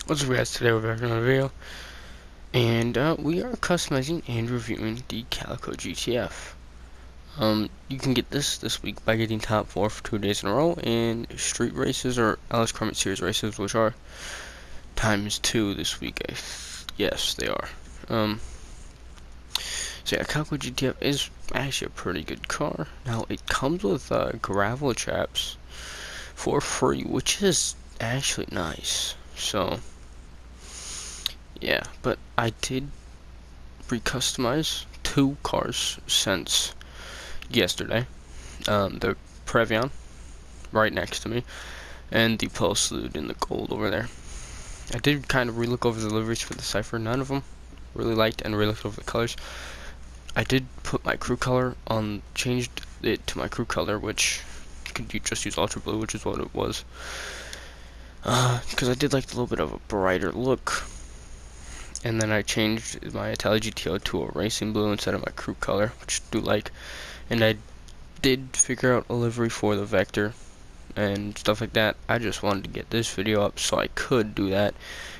What's up, guys? Today we're back on a video, and we are customizing and reviewing the Calico GTF. You can get this week by getting top 4 for 2 days in a row in street races or Alice Kermit Series races, which are ×2 this week. Yes, they are. So yeah, Calico GTF is actually a pretty good car. Now it comes with gravel traps for free, which is actually nice. So yeah, but I did recustomize 2 cars since yesterday. The Previon right next to me, and the Postlude in the gold over there. I did kind of relook over the liveries for the Cypher. None of them really liked, and relooked over the colors. I did put my crew color on, changed it to my crew color, which you just use Ultra Blue, which is what it was. Because I did like a little bit of a brighter look. And then I changed my Calico GTO to a racing blue instead of my crew color, which I do like. And I did figure out a livery for the Vector and stuff like that. I just wanted to get this video up so I could do that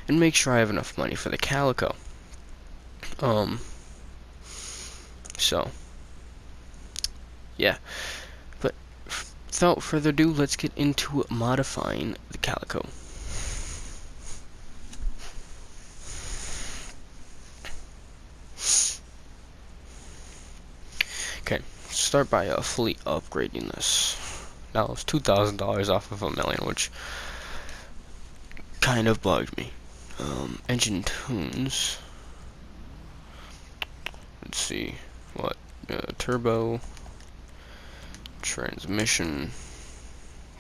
and make sure I have enough money for the Calico. So yeah, but without further ado, let's get into modifying the Calico. Okay, start by fully upgrading this. Now it's $2,000 off of $1 million, which kind of bugged me. Engine tunes. Let's see what turbo, transmission.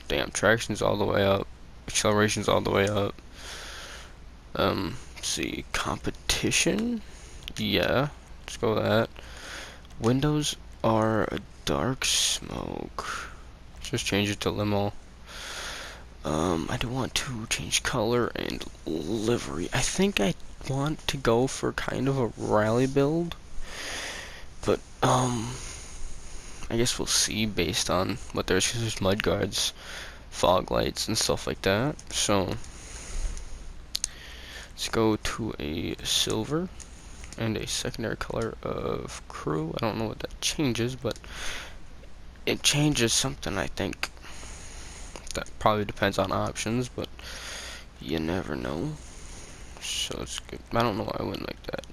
Damn, traction's all the way up, acceleration's all the way up. Let's see, competition. Yeah, let's go with that. Windows are a dark smoke. Just change it to limo. I do want to change color and livery. I think I want to go for kind of a rally build, but I guess we'll see based on what there's. Cause there's mud guards, fog lights, and stuff like that. So let's go to a silver and a secondary color of crew. I don't know what that changes, but it changes something, I think. That probably depends on options, but you never know. So it's good. I don't know why I went like that.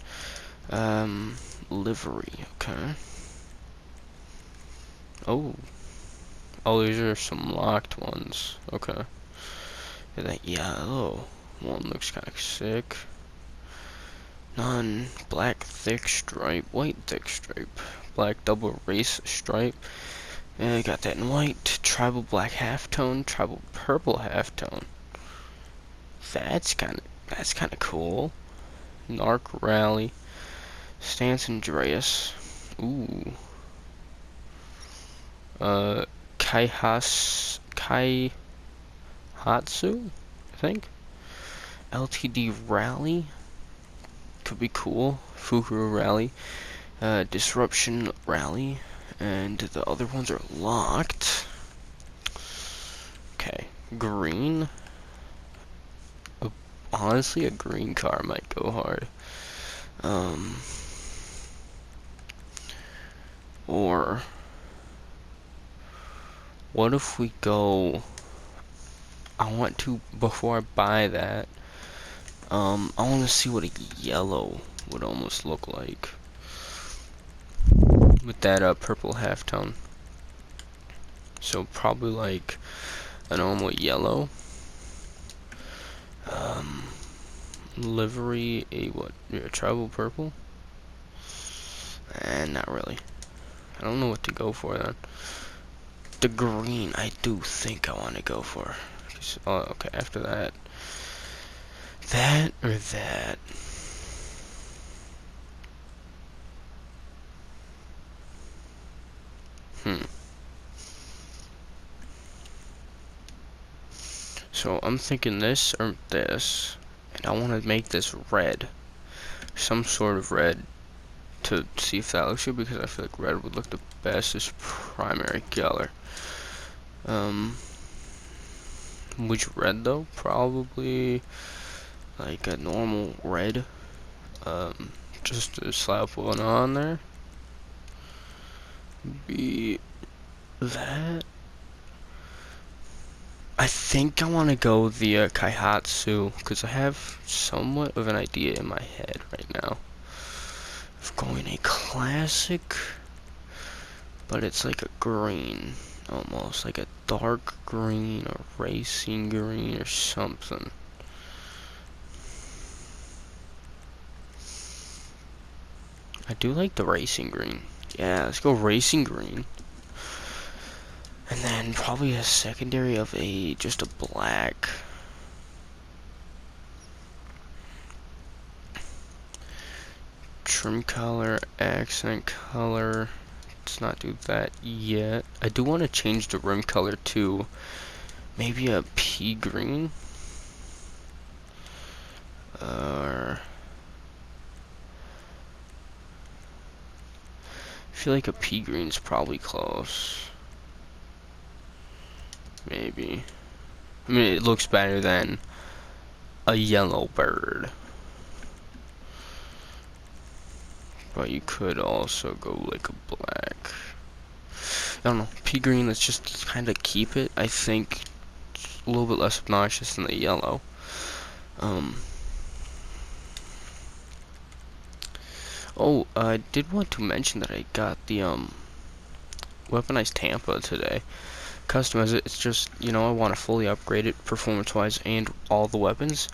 Livery, okay. Oh, these are some locked ones. Okay. Yeah, that yellow one looks kind of sick. None. Black thick stripe, white thick stripe, black double race stripe. Yeah, I got that in white. Tribal black halftone, tribal purple halftone. That's kind of cool. Narc rally, Stance Andreas. Ooh. Kaihatsu, I think. LTD rally could be cool. Fukuru rally, disruption rally. And the other ones are locked. Okay, green. Honestly, a green car might go hard. Or what if we go? I want to, before I buy that, I want to see what a yellow would almost look like with that purple halftone. So probably like a normal yellow. Livery, a tribal purple? Not really. I don't know what to go for then. The green, I do think I want to go for. Oh, okay, after that. That or that? So I'm thinking this or this, and I want to make this red, some sort of red, to see if that looks good, because I feel like red would look the best as primary color. Which red though? Probably like a normal red, just to slap one on there. Be that. I think I want to go the Kaihatsu, because I have somewhat of an idea in my head right now of going a classic, but it's like a green, almost like a dark green or racing green or something. I do like the racing green. Yeah, let's go racing green. And then probably a secondary of just a black. Trim color, accent color. Let's not do that yet. I do want to change the rim color to maybe a pea green. I feel like a pea green's probably close. Maybe. I mean, it looks better than a yellow bird. But you could also go like a black. I don't know. Pea green, let's just kind of keep it. I think it's a little bit less obnoxious than the yellow. Oh, I did want to mention that I got the weaponized Tampa today. Customize it. It's just, you know, I want to fully upgrade it performance-wise and all the weapons.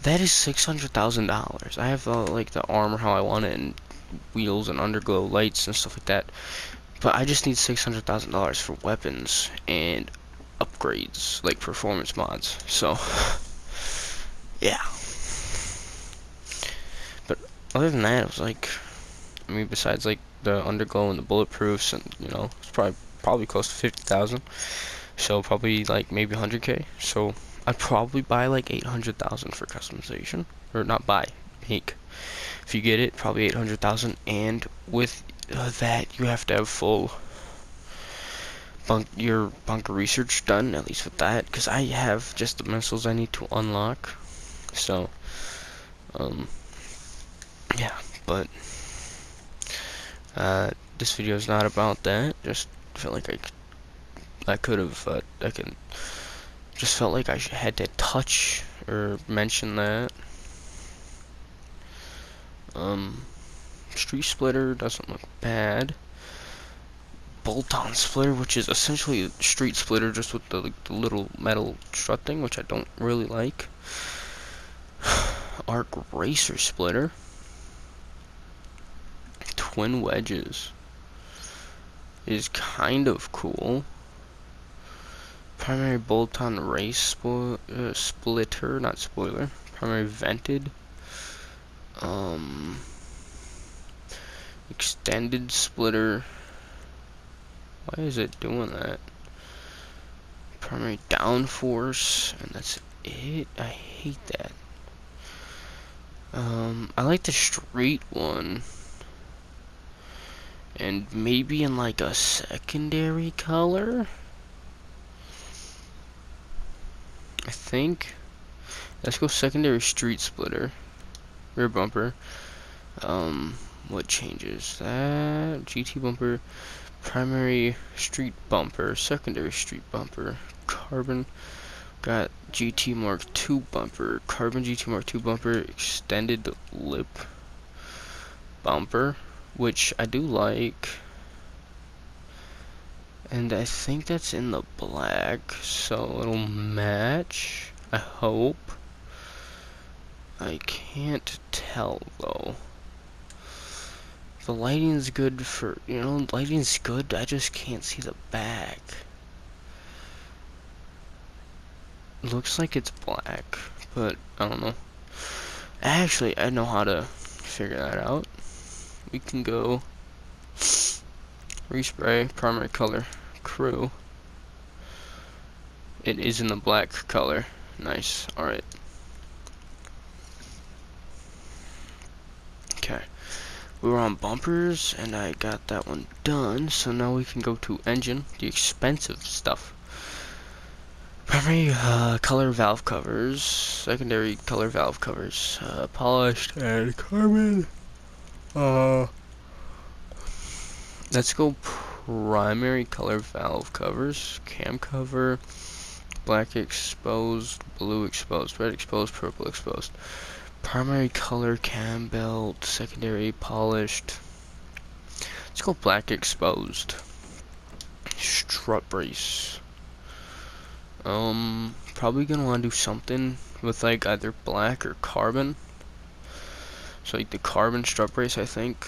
That is $600,000. I have like the armor how I want it and wheels and underglow lights and stuff like that. But I just need $600,000 for weapons and upgrades, like performance mods. So, yeah. But other than that, it was like, I mean, besides like the underglow and the bulletproofs, and you know, it's probably close to 50,000. So probably like maybe 100K. So I'd probably buy like 800,000 for customization, or not buy, make. If you get it, probably 800,000, and with that you have to have full your bunker research done, at least with that, because I have just the missiles I need to unlock. So, yeah, but this video is not about that. Just felt like I could have just felt like I had to touch or mention that. Street splitter doesn't look bad. Bolt-on splitter, which is essentially a street splitter just with the little metal strut thing, which I don't really like. Arc racer splitter. Twin wedges is kind of cool. Primary bolt-on race splitter, not spoiler. Primary vented. Extended splitter. Why is it doing that? Primary downforce, and that's it. I hate that. I like the straight one. And maybe in like a secondary color? I think. Let's go secondary street splitter. Rear bumper. What changes? That GT bumper, primary street bumper, secondary street bumper, carbon. Got GT Mark II bumper, carbon GT Mark II bumper, extended lip bumper, which I do like. And I think that's in the black, so it'll match, I hope. I can't tell though. The lighting's good for, you know, lighting's good, I just can't see the back. Looks like it's black, but I don't know. Actually, I know how to figure that out. We can go respray, primary color, crew. It is in the black color. Nice, alright. Okay. We were on bumpers, and I got that one done, so now we can go to engine, the expensive stuff. Primary color valve covers, secondary color valve covers, polished and carbon. Let's go primary color valve covers, cam cover, black exposed, blue exposed, red exposed, purple exposed. Primary color cam belt, secondary polished. Let's go black exposed. Strut brace. Probably gonna want to do something with like either black or carbon. So like the carbon strut brace, I think.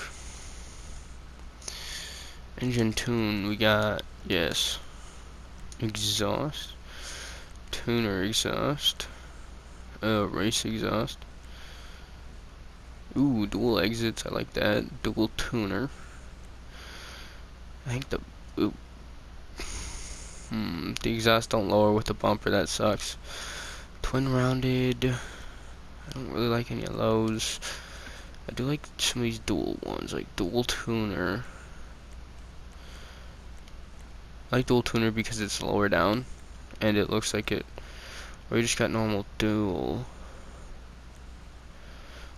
Engine tune, we got, yes. Exhaust. Tuner exhaust. Race exhaust. Ooh, dual exits, I like that. Dual tuner. I think the exhaust don't lower with the bumper, that sucks. Twin rounded. I don't really like any of those. I do like some of these dual ones, like dual tuner. I like dual tuner because it's lower down, and it looks like it. Or you just got normal dual.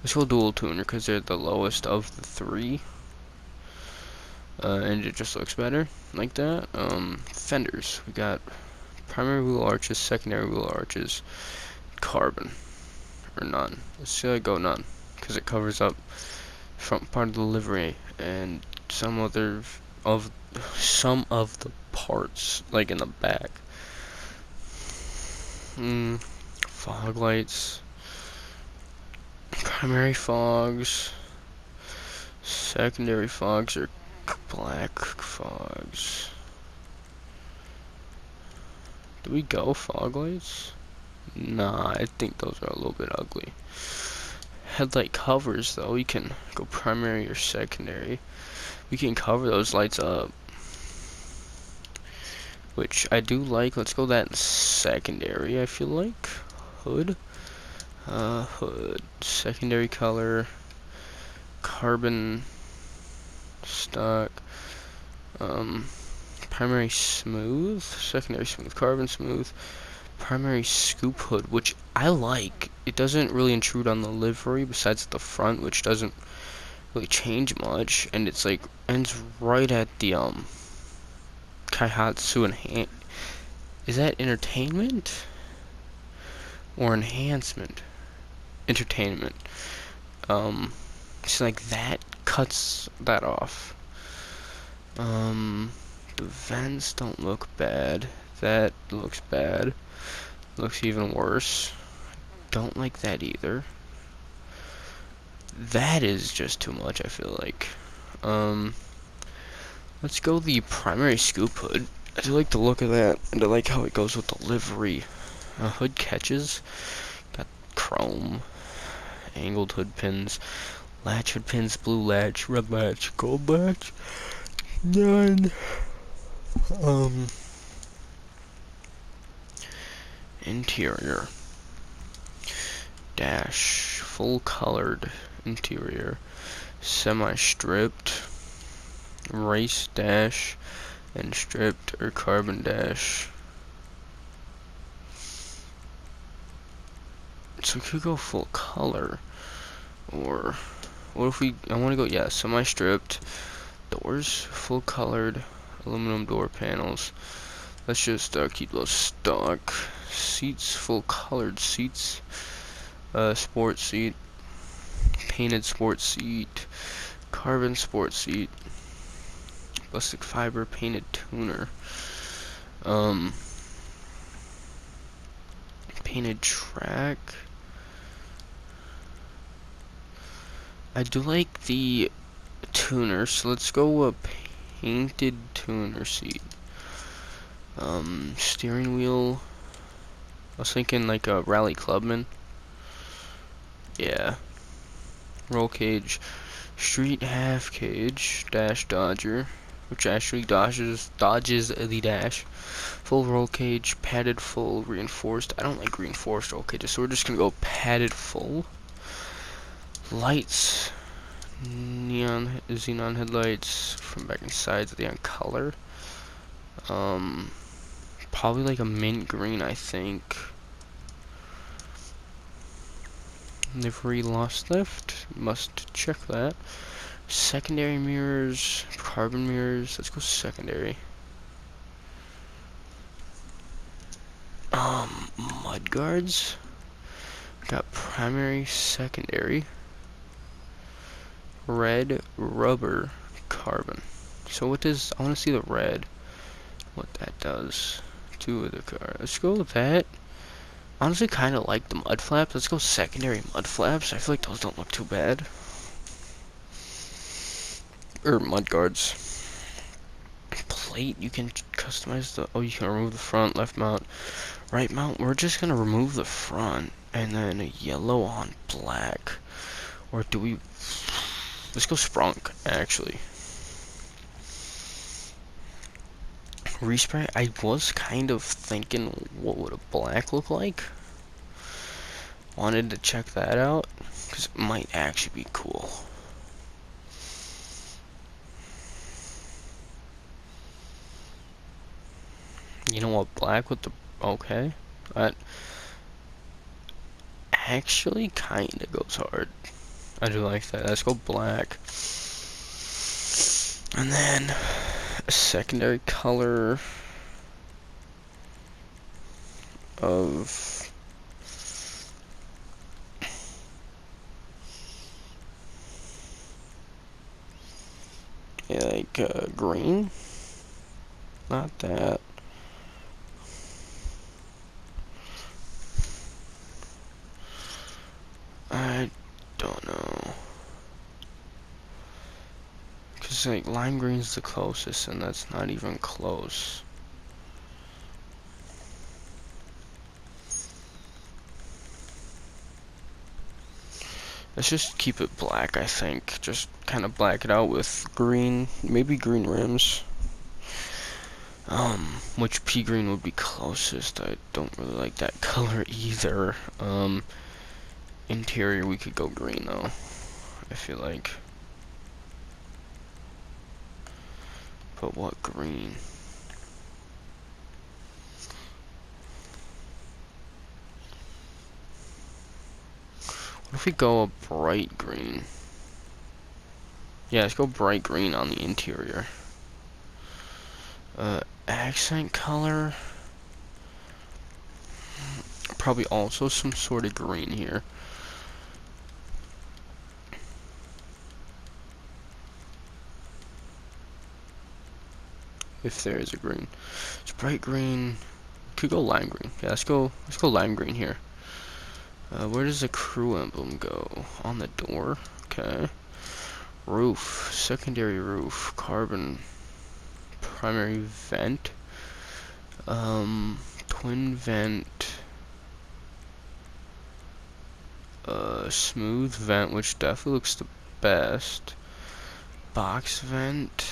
Let's go dual tuner because they're the lowest of the three. And it just looks better like that. Fenders, we got primary wheel arches, secondary wheel arches, carbon, or none. Let's see how I go none, because it covers up front part of the livery and some of the parts, like in the back. Fog lights, primary fogs, secondary fogs are black fogs. Do we go fog lights? Nah, I think those are a little bit ugly. Headlight covers, though, we can go primary or secondary. We can cover those lights up, which I do like. Let's go that in secondary, I feel like. Hood. Hood. Secondary color. Carbon stock. Primary smooth. Secondary smooth. Carbon smooth. Primary scoop hood, which I like. It doesn't really intrude on the livery besides the front, which doesn't really change much, and it's like ends right at the Kaihatsu is that entertainment or enhancement? Entertainment. It's like that cuts that off. The vents don't look bad. That looks bad. Looks even worse. Don't like that either. That is just too much, I feel like. Let's go the primary scoop hood. I do like the look of that, and I like how it goes with the livery. Hood catches. Got chrome. Angled hood pins. Latch hood pins, blue latch, red latch, gold latch. None. Interior. Dash. Full colored interior. Semi-stripped. Race dash. And stripped or carbon dash. So we could go full color. Or what if I want to go, yeah, semi-stripped. Doors, full colored. Aluminum door panels. Let's just keep those stock. Seats, full colored seats. Sport seat. Painted sport seat. Carbon sport seat. Plastic fiber painted tuner. Painted track. I do like the tuner, so let's go a painted tuner seat. Steering wheel. I was thinking like a Rally Clubman. Yeah. Roll cage. Street half cage. Dash Dodger, which actually dodges the dash. Full roll cage. Padded full. Reinforced. I don't like reinforced roll cages, so we're just gonna go padded full. Lights. Xenon headlights from back and sides of the on color. Probably like a mint green, I think. Livery lost lift. Must check that. Secondary mirrors, carbon mirrors. Let's go secondary. Mud guards. Got primary, secondary. Red, rubber, carbon. So what does, I want to see the red. What that does to the car. Let's go with that. Honestly, kind of like the mud flaps. Let's go secondary mud flaps. I feel like those don't look too bad. Or mud guards. Plate, you can customize the, oh, you can remove the front, left mount, right mount. We're just gonna remove the front and then a yellow on black. Or do we, let's go sprunk, actually. Respray, I was kind of thinking what would a black look like. Wanted to check that out, because it might actually be cool. You know what, black with the, okay. That actually kinda goes hard. I do like that. Let's go black. And then a secondary color of like green. Not that. I don't know. Cause like lime green's the closest, and that's not even close. Let's just keep it black, I think. Just kind of black it out with green, maybe green rims. Which pea green would be closest? I don't really like that color either. Interior, we could go green though, I feel like. But what green? What if we go a bright green? Yeah, let's go bright green on the interior. Accent color. Probably also some sort of green here. If there is a green. It's bright green. Could go lime green. Yeah, let's go lime green here. Where does the crew emblem go? On the door. Okay. Roof. Secondary roof. Carbon. Primary vent. Twin vent. Smooth vent, which definitely looks the best. Box vent.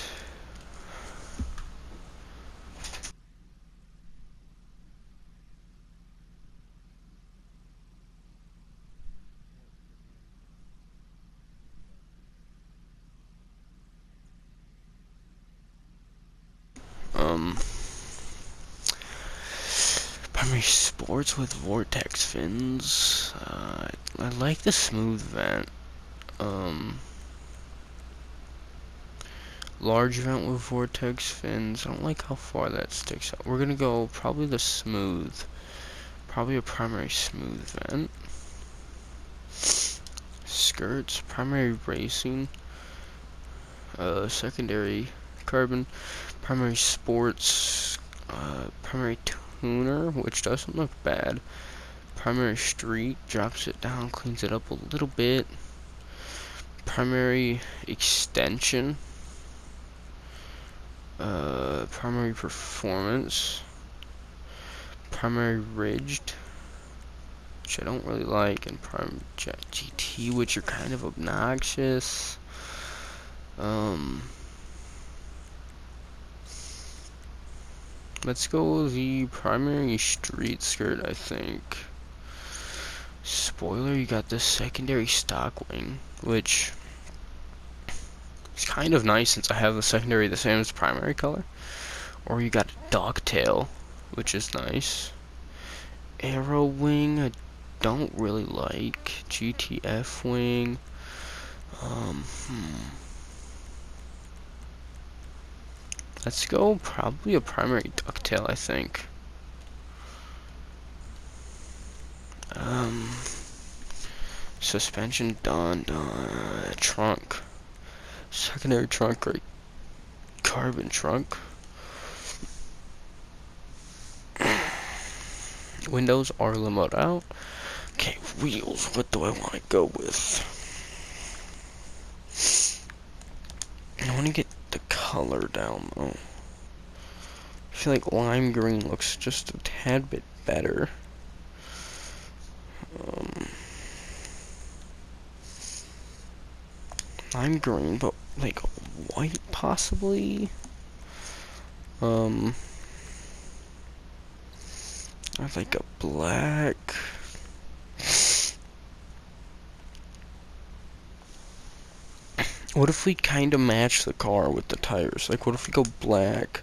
Primary sports with vortex fins. I like the smooth vent. Large vent with vortex fins. I don't like how far that sticks out. We're gonna go probably the smooth. Probably a primary smooth vent. Skirts, primary racing. Secondary carbon. Primary sports. Primary tuner, which doesn't look bad. Primary street, drops it down, cleans it up a little bit. Primary extension. Primary performance. Primary ridged, which I don't really like, and primary GT, which are kind of obnoxious. Let's go with the primary street skirt, I think. Spoiler, you got the secondary stock wing, which is kind of nice since I have the secondary the same as primary color. Or you got a dogtail, which is nice. Arrow wing, I don't really like. GTF wing, um, let's go probably a primary ducktail, I think. Suspension done. Trunk. Secondary trunk or carbon trunk. Windows are limoed out. Okay, wheels. What do I want to go with? I want to get the color down though. I feel like lime green looks just a tad bit better. Lime green, but like white possibly. Or like a black. What if we kind of match the car with the tires? Like, what if we go black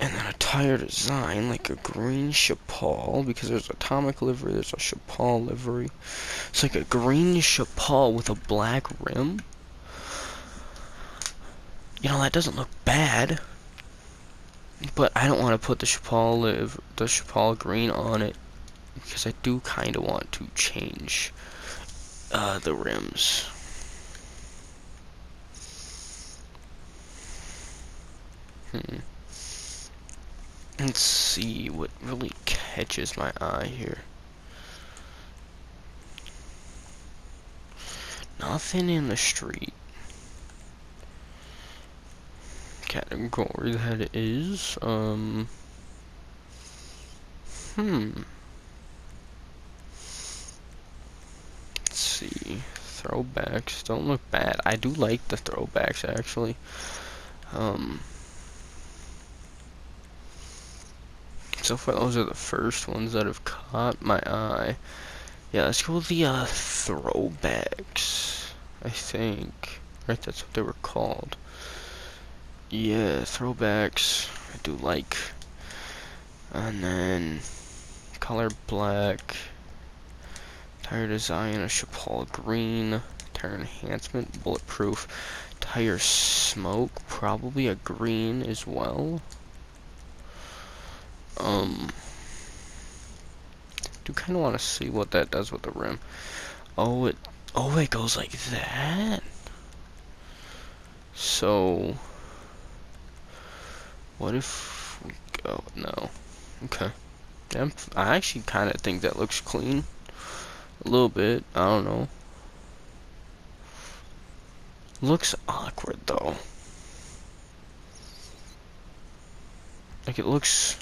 and then a tire design like a green Chapal, because there's atomic livery, there's a Chapal livery. It's like a green Chapal with a black rim. You know, that doesn't look bad. But I don't want to put the Chapal green on it, because I do kind of want to change the rims. Let's see what really catches my eye here. Nothing in the street. Category that is, let's see. Throwbacks don't look bad. I do like the throwbacks actually. So far those are the first ones that have caught my eye. Yeah, let's go with the throwbacks, I think. Right, that's what they were called. Yeah, throwbacks I do like. And then color black, tire design a Chapal green, tire enhancement bulletproof, tire smoke probably a green as well. Do kind of want to see what that does with the rim. Oh, it goes like that. So what if we go? No. Okay. I actually kind of think that looks clean. A little bit. I don't know. Looks awkward though. Like it looks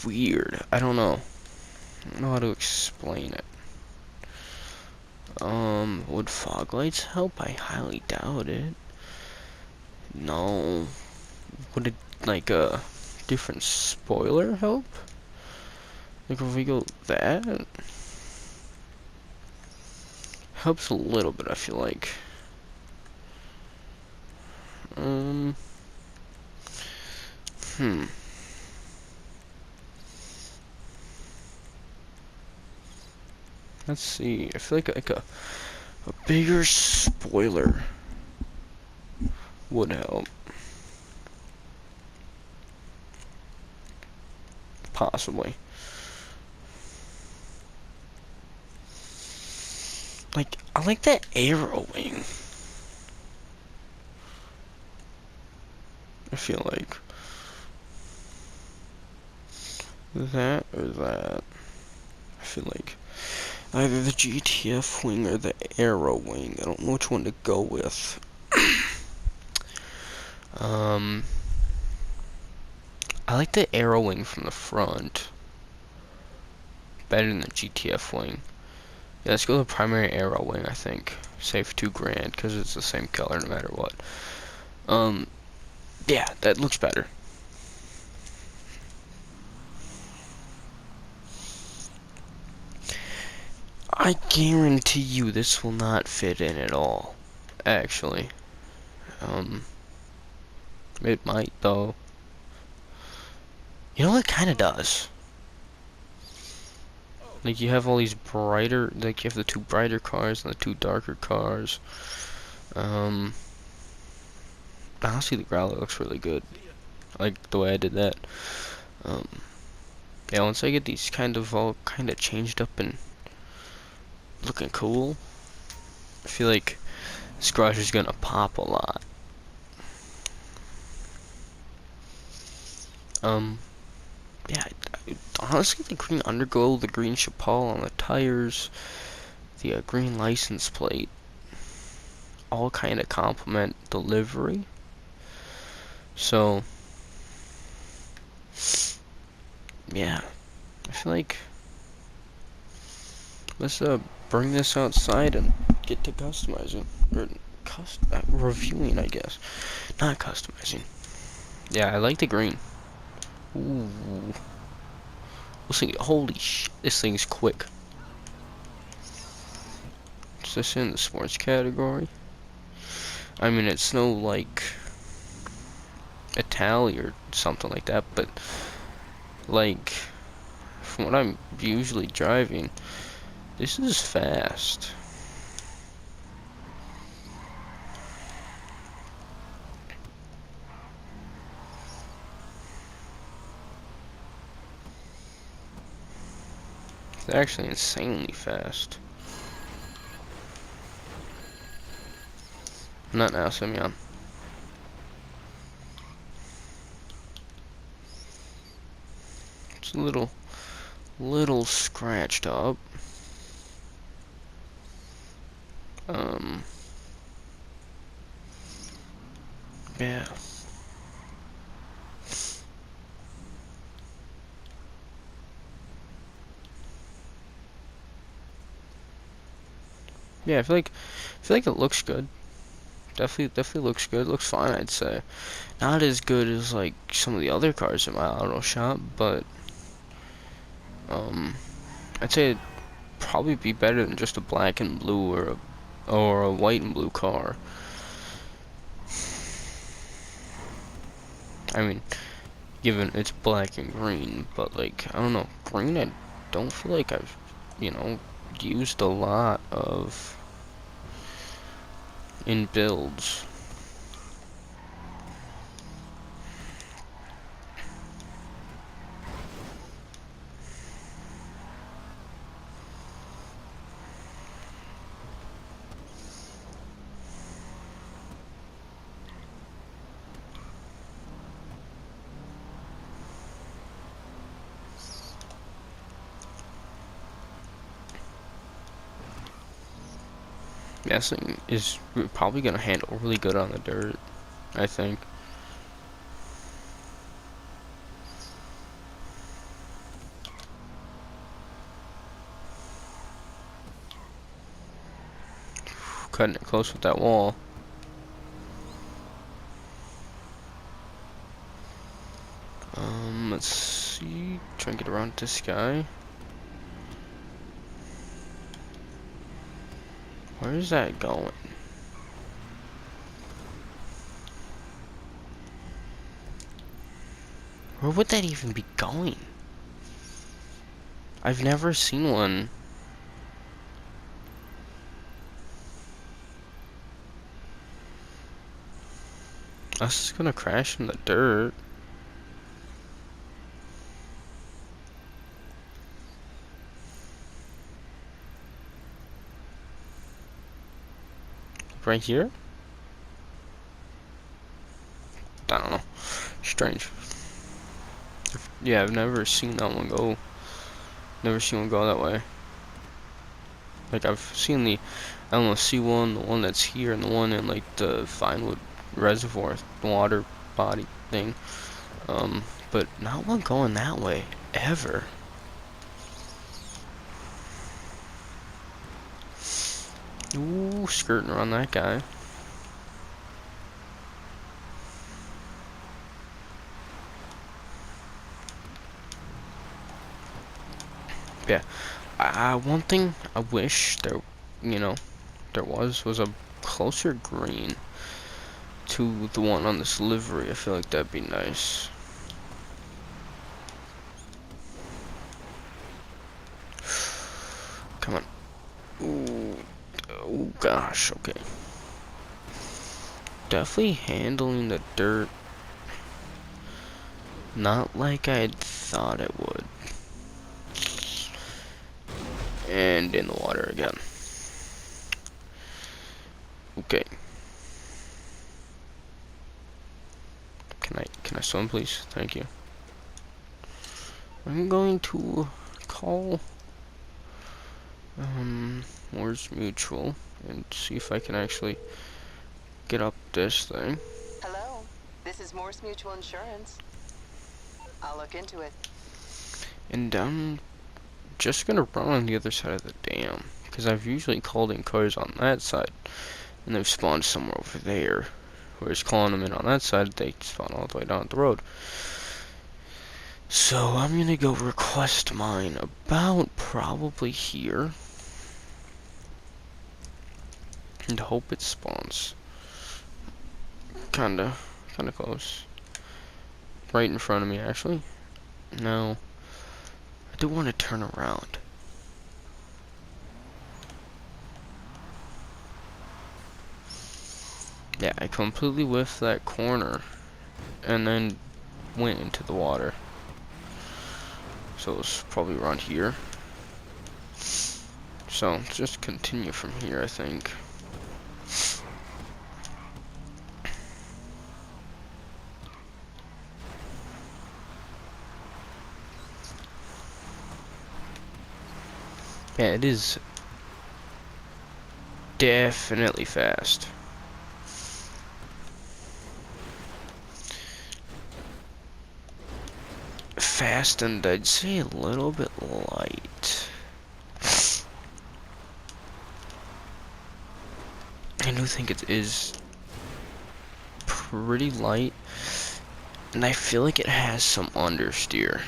weird. I don't know. I don't know how to explain it. Would fog lights help? I highly doubt it. No. Would it, like, a different spoiler help? Like, if we go that? Helps a little bit, I feel like. Let's see. I feel like a bigger spoiler would help. Possibly. Like, I like that arrow wing. I feel like that or that. I feel like either the GTF wing or the arrow wing. I don't know which one to go with. I like the arrow wing from the front better than the GTF wing. Yeah, let's go with the primary arrow wing, I think. Save $2,000 because it's the same color no matter what. Yeah, that looks better. I guarantee you this will not fit in at all. Actually. It might though. You know, it kind of does. Like, you have all these brighter, like, you have the two brighter cars and the two darker cars. Um, Honestly, the Growler looks really good. I like the way I did that. Um, yeah, once I get these kind of all kind of changed up and looking cool, I feel like this garage is gonna pop a lot. Yeah, honestly, the green underglow, the green Chapal on the tires, the green license plate, all kind of complement the livery. So, yeah, I feel like let's bring this outside and get to customizing or reviewing, I guess, not customizing. Yeah, I like the green. Ooh, this thing, holy sh! This thing's quick. Is this in the sports category? I mean, it's no like Italy or something like that, but like from what I'm usually driving, this is fast. It's actually insanely fast. Not now, Simeon. It's a little scratched up. Yeah. Yeah, I feel like it looks good. Definitely looks good. Looks fine, I'd say. Not as good as like some of the other cars in my auto shop, but I'd say it'd probably be better than just a black and blue or a white and blue car. I mean, given it's black and green, but like I don't know, green I don't feel like I've used a lot of in builds. Yeah, this thing is probably gonna handle really good on the dirt, I think. Cutting it close with that wall. Let's see. Try and get around this guy. Where is that going? Where would that even be going? I've never seen one. Us is gonna crash in the dirt. Right here? I don't know. Strange. Yeah, I've never seen that one go. Never seen one go that way. Like I've seen the LMC one, the one that's here, and the one in like the Vinewood Reservoir water body thing. But not one going that way ever. Ooh, skirting around that guy. Yeah. One thing I wish there was a closer green to the one on this livery. I feel like that'd be nice. Oh gosh, okay. Definitely handling the dirt not like I thought it would. And in the water again. Okay. Can I swim, please? Thank you. I'm going to call Morse Mutual and see if I can actually get up this thing. Hello, this is Morse Mutual Insurance. I'll look into it. And I'm just gonna run on the other side of the dam, because I've usually called in cars on that side, and they've spawned somewhere over there. Whereas calling them in on that side, they spawn all the way down the road. So I'm gonna go request mine about probably here, and hope it spawns. Kinda close. Right in front of me, actually. No. I do want to turn around. Yeah, I completely whiffed that corner, and then went into the water. So it's probably around here. So just continue from here, I think. Yeah, it is definitely fast. Fast, and I'd say a little bit light. I do think it is pretty light, and I feel like it has some understeer.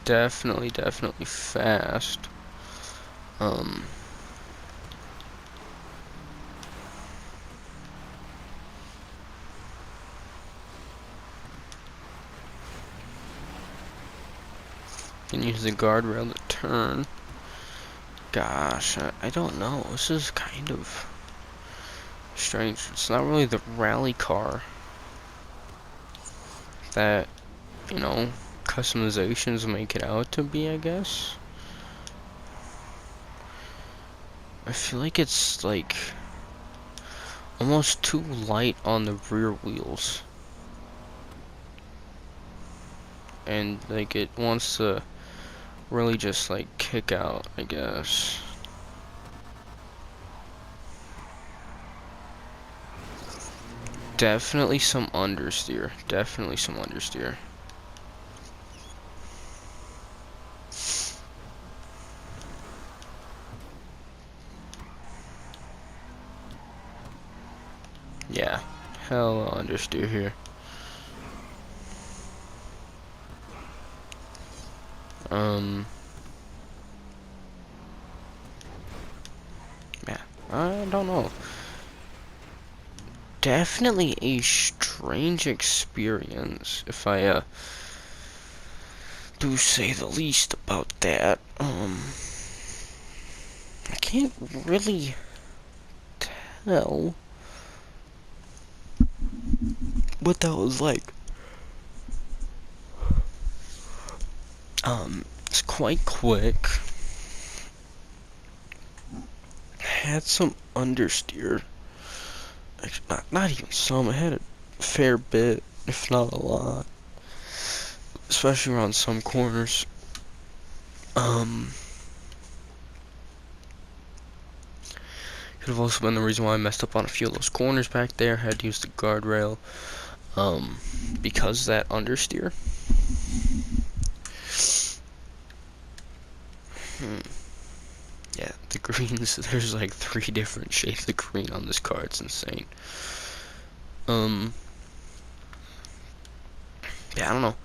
Definitely fast. Can use the guardrail to turn. Gosh, I don't know. This is kind of strange. It's not really the rally car that, you know, customizations make it out to be, I guess. I feel like it's like almost too light on the rear wheels. And like it wants to really just like kick out, I guess. Definitely some understeer. Definitely some understeer. Yeah, hell understeer here. Yeah, I don't know. Definitely a strange experience, if I do say the least about that. I can't really tell what that was like. It's quite quick. Had some understeer. Actually, not even some. I had a fair bit, if not a lot. Especially around some corners. Could have also been the reason why I messed up on a few of those corners back there. Had to use the guardrail. Because that understeer. Yeah, the greens, there's like 3 different shades of green on this car, it's insane. Yeah, I don't know.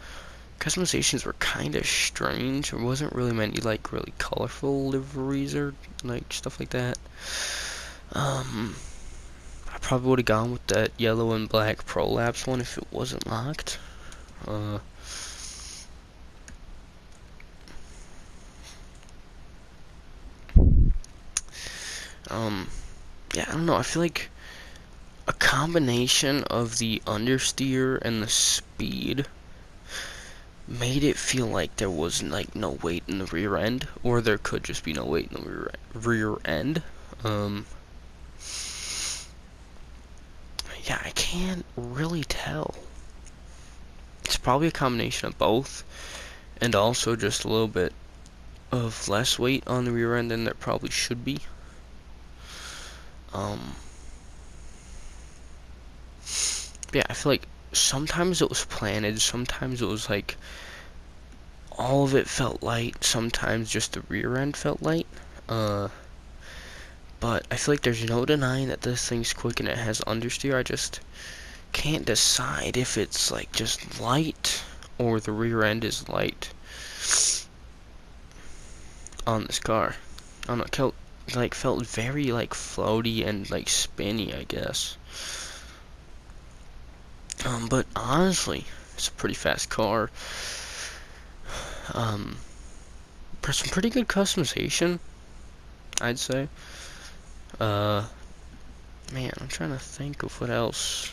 customizations were kind of strange. There wasn't really many like really colorful liveries or like stuff like that. I probably would have gone with that yellow and black prolapse one if it wasn't locked. Yeah, I don't know. I feel like a combination of the understeer and the speed made it feel like there was like no weight in the rear end, or there could just be no weight in the rear end. Yeah, I can't really tell. It's probably a combination of both, and also just a little bit of less weight on the rear end than there probably should be. Yeah, I feel like sometimes it was planted, sometimes it was like all of it felt light, sometimes just the rear end felt light. But I feel like there's no denying that this thing's quick and it has understeer. I just can't decide if it's like just light or the rear end is light on this car. I don't know, it felt very like floaty and like spinny, I guess. But honestly, it's a pretty fast car. Some pretty good customization, I'd say. Man, I'm trying to think of what else.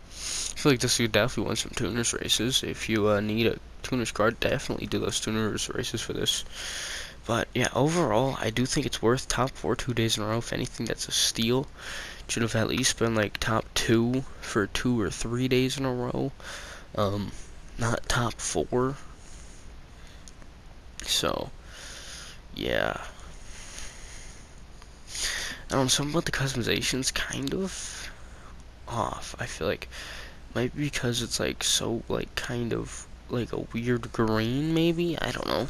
I feel like this could definitely win some tuners races. If you need a tuners car, definitely do those tuners races for this. But yeah, overall, I do think it's worth top 4 2 days in a row. If anything, that's a steal. It should have at least been like top 2 for 2 or 3 days in a row. Not top 4. So, yeah. Some about the customizations kind of off. I feel like might be because it's like so like kind of like a weird green, maybe, I don't know,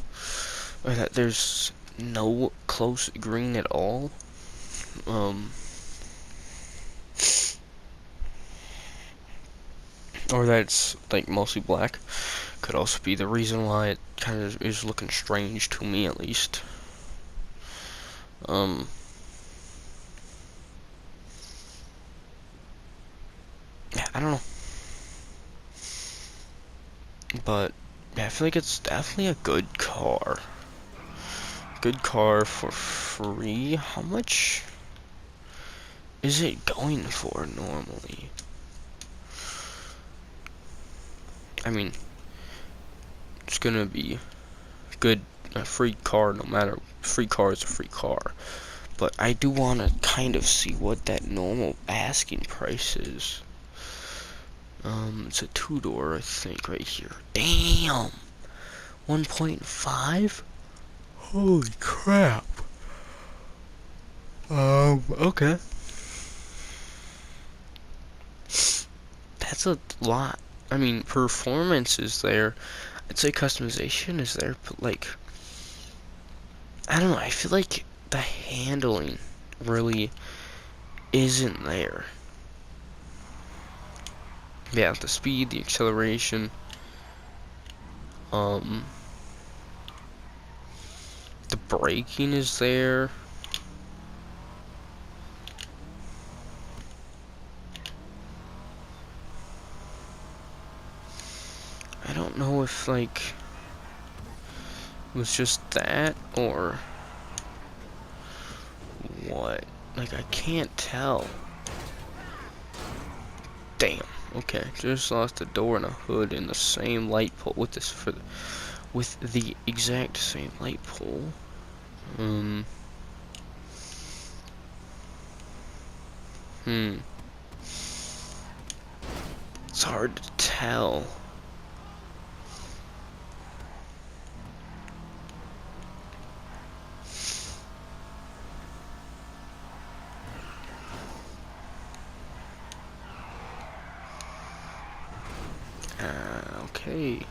or that there's no close green at all. Or that it's like mostly black could also be the reason why it kind of is looking strange to me, at least. Yeah, I don't know. But yeah, I feel like it's definitely a good car. Good car for free. How much is it going for normally? I mean, it's gonna be good, a free car no matter. Free car is a free car. But I do want to kind of see what that normal asking price is. It's a 2-door, I think, right here. Damn! 1.5? Holy crap. Okay. That's a lot. I mean, performance is there. I'd say customization is there, but like, I don't know, I feel like the handling really isn't there. Yeah, the speed, the acceleration, the braking is there. I don't know if like it was just that or what. Like, I can't tell. Damn. Okay, just lost a door and a hood in the same light pole with with the exact same light pole. It's hard to tell. Okay.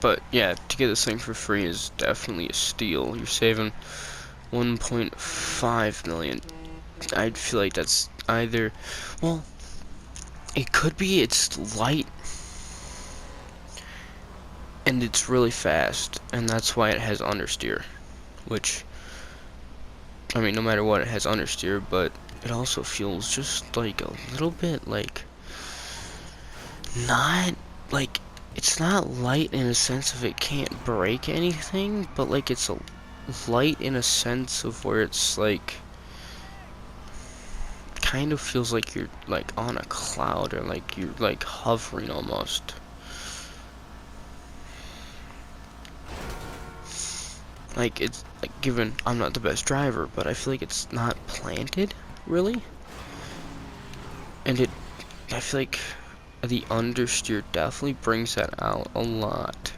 But yeah, to get this thing for free is definitely a steal. You're saving 1.5 million. I'd feel like that's either, well, it could be it's light and it's really fast, and that's why it has understeer, which, I mean, no matter what, it has understeer, but it also feels just like a little bit like not like it's not light in a sense of it can't break anything, but like it's a light in a sense of where it's like kind of feels like you're like on a cloud, or like you're like hovering almost. Like, it's like, given I'm not the best driver, but I feel like it's not planted really, and I feel like the understeer definitely brings that out a lot.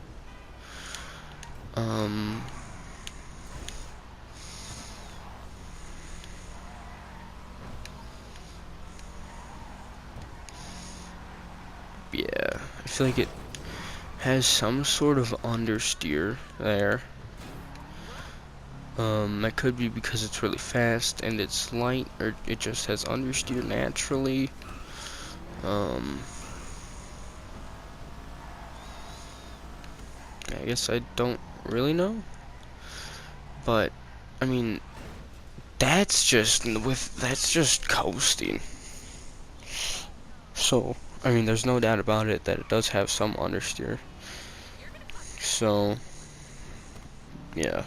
Yeah, I feel like it has some sort of understeer there. That could be because it's really fast and it's light, or it just has understeer naturally. I guess I don't really know, but I mean, that's just coasting. So, I mean, there's no doubt about it that it does have some understeer. So, yeah.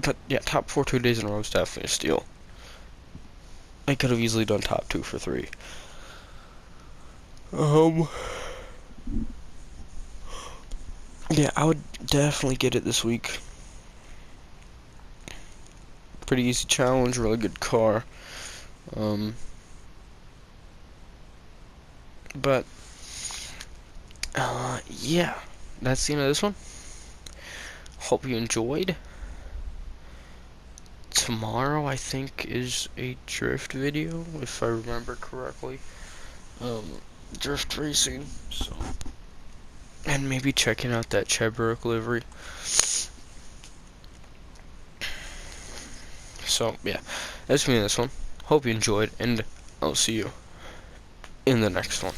But yeah, top 4 2 days in a row is definitely a steal. I could have easily done top 2 for 3. Yeah, I would definitely get it this week. Pretty easy challenge, really good car. But yeah, that's the end of this one. Hope you enjoyed. Tomorrow, I think, is a drift video, if I remember correctly. Drift racing, so. And maybe checking out that Chebrook livery. So, yeah, that's me in this one. Hope you enjoyed, and I'll see you in the next one.